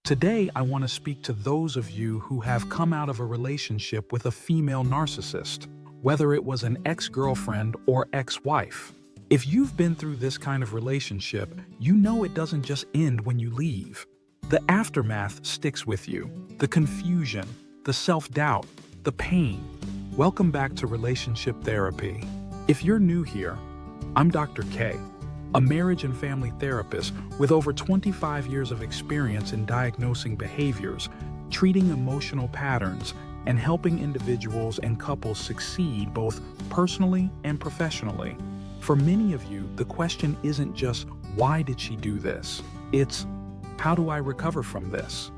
Today, I want to speak to those of you who have come out of a relationship with a female narcissist, whether it was an ex-girlfriend or ex-wife. If you've been through this kind of relationship, you know it doesn't just end when you leave. The aftermath sticks with you, the confusion, the self-doubt, the pain. Welcome back to Relationship Therapy. If you're new here, I'm Dr. K, a marriage and family therapist with over 25 years of experience in diagnosing behaviors, treating emotional patterns, and helping individuals and couples succeed both personally and professionally. For many of you, the question isn't just, why did she do this? It's, how do I recover from this?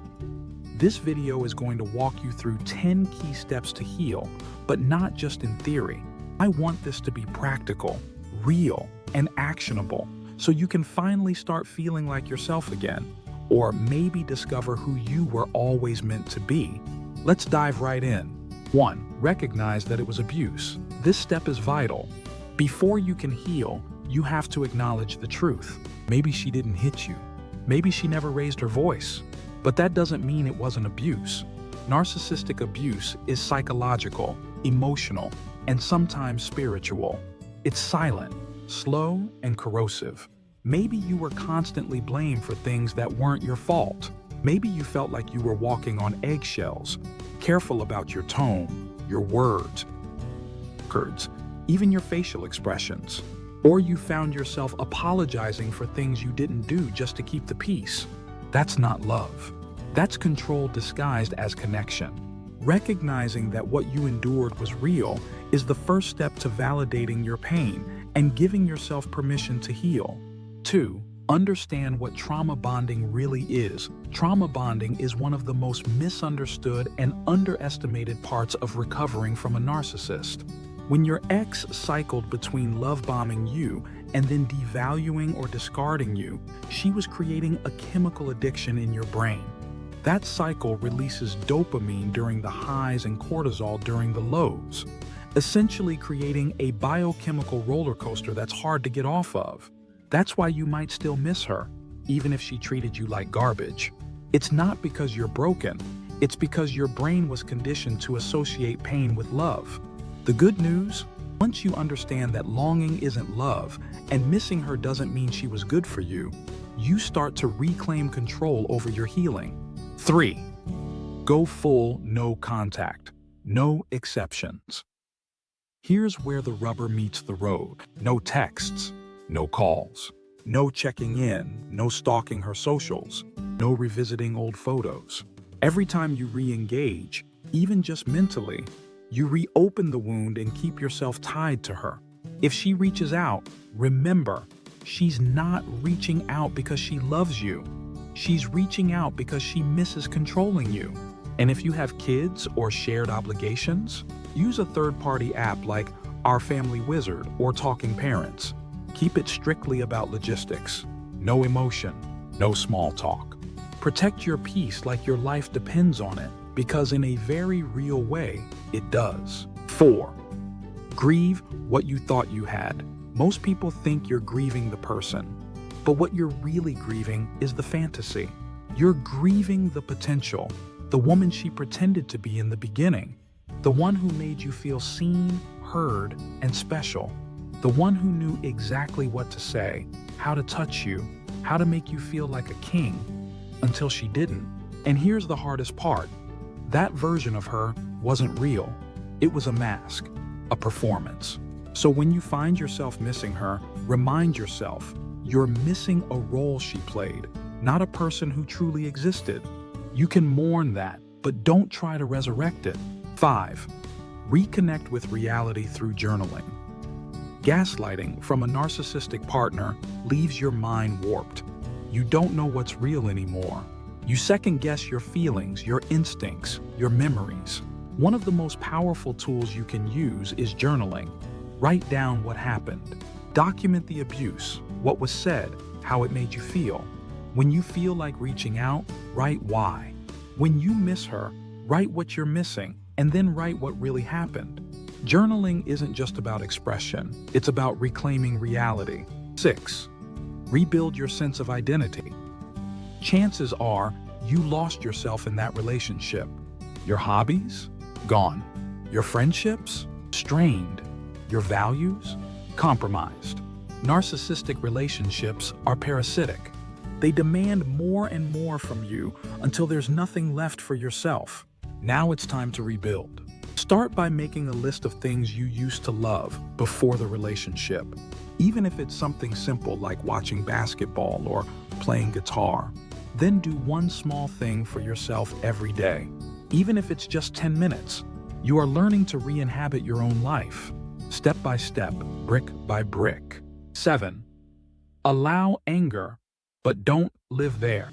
This video is going to walk you through 10 key steps to heal, but not just in theory. I want this to be practical, real, and actionable, so you can finally start feeling like yourself again, or maybe discover who you were always meant to be. Let's dive right in. 1. Recognize that it was abuse. This step is vital. Before you can heal, you have to acknowledge the truth. Maybe she didn't hit you. Maybe she never raised her voice. But that doesn't mean it wasn't abuse. Narcissistic abuse is psychological, emotional, and sometimes spiritual. It's silent, slow, and corrosive. Maybe you were constantly blamed for things that weren't your fault. Maybe you felt like you were walking on eggshells, careful about your tone, your words, even your facial expressions. Or you found yourself apologizing for things you didn't do just to keep the peace. That's not love. That's control disguised as connection. Recognizing that what you endured was real is the first step to validating your pain and giving yourself permission to heal. 2. Understand what trauma bonding really is. Trauma bonding is one of the most misunderstood and underestimated parts of recovering from a narcissist. When your ex cycled between love bombing you and then devaluing or discarding you, she was creating a chemical addiction in your brain. That cycle releases dopamine during the highs and cortisol during the lows, essentially creating a biochemical roller coaster that's hard to get off of. That's why you might still miss her, even if she treated you like garbage. It's not because you're broken, it's because your brain was conditioned to associate pain with love. The good news? Once you understand that longing isn't love and missing her doesn't mean she was good for you, you start to reclaim control over your healing. 3. Go full no contact. No exceptions. Here's where the rubber meets the road. No texts, no calls, no checking in, no stalking her socials, no revisiting old photos. Every time you re-engage, even just mentally, you reopen the wound and keep yourself tied to her. If she reaches out, remember, she's not reaching out because she loves you. She's reaching out because she misses controlling you. And if you have kids or shared obligations, use a third-party app like Our Family Wizard or Talking Parents. Keep it strictly about logistics. No emotion, no small talk. Protect your peace like your life depends on it, because in a very real way, it does. 4. Grieve what you thought you had. Most people think you're grieving the person, but what you're really grieving is the fantasy. You're grieving the potential, the woman she pretended to be in the beginning, the one who made you feel seen, heard, and special, the one who knew exactly what to say, how to touch you, how to make you feel like a king, until she didn't. And here's the hardest part. That version of her wasn't real. It was a mask, a performance. So when you find yourself missing her, remind yourself, you're missing a role she played, not a person who truly existed. You can mourn that, but don't try to resurrect it. 5. Reconnect with reality through journaling. Gaslighting from a narcissistic partner leaves your mind warped. You don't know what's real anymore. You second-guess your feelings, your instincts, your memories. One of the most powerful tools you can use is journaling. Write down what happened. Document the abuse, what was said, how it made you feel. When you feel like reaching out, write why. When you miss her, write what you're missing, and then write what really happened. Journaling isn't just about expression, it's about reclaiming reality. 6. Rebuild your sense of identity. Chances are You lost yourself in that relationship. Your hobbies? Gone. Your friendships? Strained. Your values? Compromised. Narcissistic relationships are parasitic. They demand more and more from you until there's nothing left for yourself. Now it's time to rebuild. Start by making a list of things you used to love before the relationship. Even if it's something simple like watching basketball or playing guitar. Then do one small thing for yourself every day. Even if it's just 10 minutes. You are learning to re-inhabit your own life. Step by step, brick by brick. 7. Allow anger, but don't live there.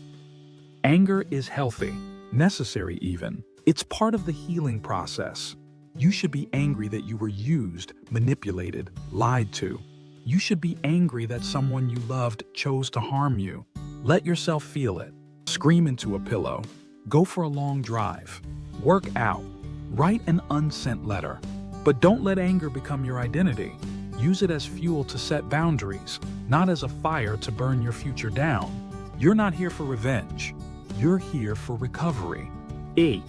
Anger is healthy, necessary even. It's part of the healing process. You should be angry that you were used, manipulated, lied to. You should be angry that someone you loved chose to harm you. Let yourself feel it. Scream into a pillow. Go for a long drive. Work out. Write an unsent letter. But don't let anger become your identity. Use it as fuel to set boundaries, not as a fire to burn your future down. You're not here for revenge. You're here for recovery. 8.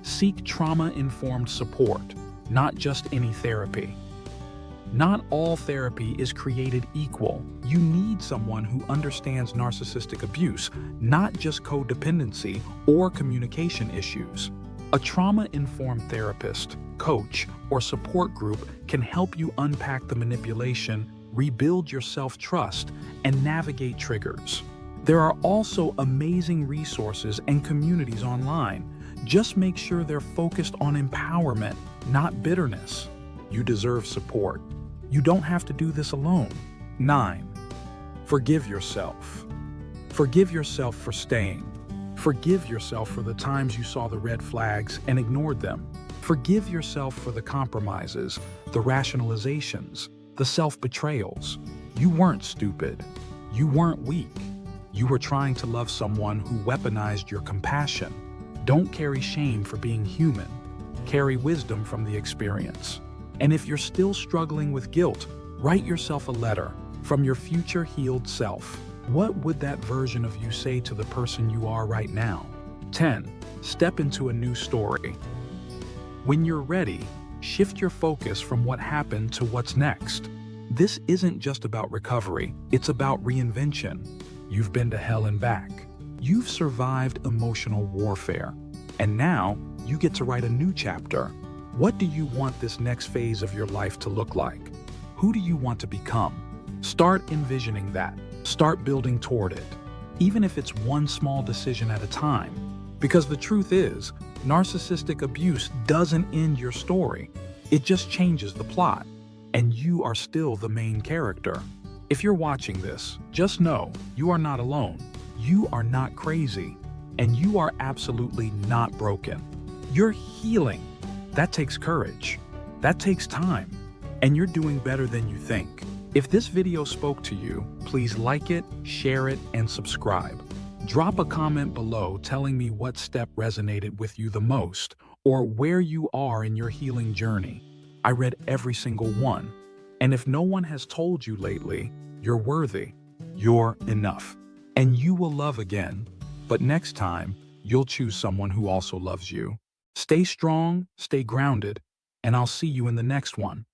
Seek trauma-informed support, not just any therapy. Not all therapy is created equal. You need someone who understands narcissistic abuse, not just codependency or communication issues. A trauma-informed therapist, coach, or support group can help you unpack the manipulation, rebuild your self-trust, and navigate triggers. There are also amazing resources and communities online. Just make sure they're focused on empowerment, not bitterness. You deserve support. You don't have to do this alone. 9. Forgive yourself. Forgive yourself for staying. Forgive yourself for the times you saw the red flags and ignored them. Forgive yourself for the compromises, the rationalizations, the self-betrayals. You weren't stupid. You weren't weak. You were trying to love someone who weaponized your compassion. Don't carry shame for being human. Carry wisdom from the experience. And if you're still struggling with guilt, write yourself a letter from your future healed self. What would that version of you say to the person you are right now? 10. Step into a new story. When you're ready, shift your focus from what happened to what's next. This isn't just about recovery, it's about reinvention. You've been to hell and back. You've survived emotional warfare. And now, you get to write a new chapter. What do you want this next phase of your life to look like? Who do you want to become? Start envisioning that. Start building toward it, even if it's one small decision at a time. Because the truth is, narcissistic abuse doesn't end your story. It just changes the plot, and you are still the main character. If you're watching this, just know you are not alone. You are not crazy, and you are absolutely not broken. You're healing. That takes courage. That takes time. And you're doing better than you think. If this video spoke to you, please like it, share it, and subscribe. Drop a comment below telling me what step resonated with you the most, or where you are in your healing journey. I read every single one. And if no one has told you lately, you're worthy. You're enough. And you will love again. But next time, you'll choose someone who also loves you. Stay strong, stay grounded, and I'll see you in the next one.